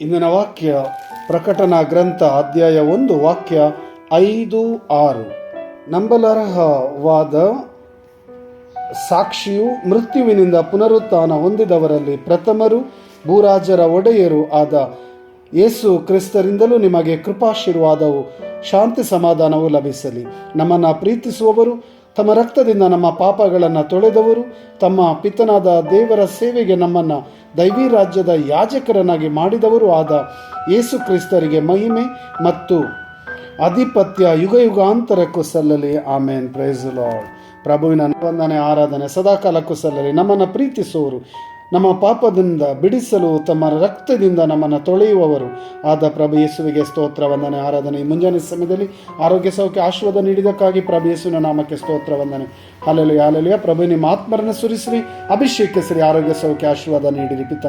ಇಂದಿನ ವಾಕ್ಯ ಪ್ರಕಟಣಾ ಗ್ರಂಥ ಅಧ್ಯಾಯ 1 ವಾಕ್ಯ 5-6. ನಂಬಲರ್ಹವಾದ ಸಾಕ್ಷಿಯು ಮೃತ್ಯುವಿನಿಂದ ಪುನರುತ್ಥಾನ ಹೊಂದಿದವರಲ್ಲಿ ಪ್ರಥಮರು ಭೂರಾಜರ ಒಡೆಯರು ಆದ ಯೇಸು ಕ್ರಿಸ್ತರಿಂದಲೂ ನಿಮಗೆ ಕೃಪಾಶೀರ್ವಾದವು ಶಾಂತಿ ಸಮಾಧಾನವು ಲಭಿಸಲಿ. ನಮ್ಮನ್ನು ಪ್ರೀತಿಸುವವರು, ತಮ್ಮ ರಕ್ತದಿಂದ ನಮ್ಮ ಪಾಪಗಳನ್ನು ತೊಳೆದವರು, ತಮ್ಮ ಪಿತನಾದ ದೇವರ ಸೇವೆಗೆ ನಮ್ಮನ್ನು ದೈವಿ ರಾಜ್ಯದ ಯಾಜಕರನ್ನಾಗಿ ಮಾಡಿದವರು ಆದ ಯೇಸು ಕ್ರಿಸ್ತರಿಗೆ ಮಹಿಮೆ ಮತ್ತು ಆಧಿಪತ್ಯ ಯುಗ ಯುಗಾಂತರಕ್ಕೂ ಸಲ್ಲಲಿ. ಆಮೇನ್. Price lord. ಪ್ರಭುವಿನ ವಂದನೆ ಆರಾಧನೆ ಸದಾಕಾಲಕ್ಕೂ ಸಲ್ಲಲಿ. ನಮ್ಮನ್ನು ಪ್ರೀತಿಸುವವರು, ನಮ್ಮ ಪಾಪದಿಂದ ಬಿಡಿಸಲು ತಮ್ಮ ರಕ್ತದಿಂದ ನಮ್ಮನ್ನು ತೊಳೆಯುವವರು ಆದ ಪ್ರಭು ಯೇಸುವಿಗೆ ಸ್ತೋತ್ರ, ವಂದನೆ, ಆರಾಧನೆ. ಈ ಮುಂಜಾನೆ ಸಮಯದಲ್ಲಿ ಆರೋಗ್ಯ ಸೌಖ್ಯ ಆಶೀರ್ವಾದ ನೀಡಿದಕ್ಕಾಗಿ ಪ್ರಭು ಯೇಸುವಿನ ನಾಮಕ್ಕೆ ಸ್ತೋತ್ರ, ವಂದನೆ. Hallelujah, hallelujah. ಪ್ರಭು ನಿಮ್ಮ ಆತ್ಮರನ್ನು ಸುರಿಸಿರಿ, ಅಭಿಷೇಕಿಸಿರಿ, ಆರೋಗ್ಯ ಸೌಖ್ಯ ಆಶೀರ್ವಾದ ನೀಡಿರಿ ಪಿತ.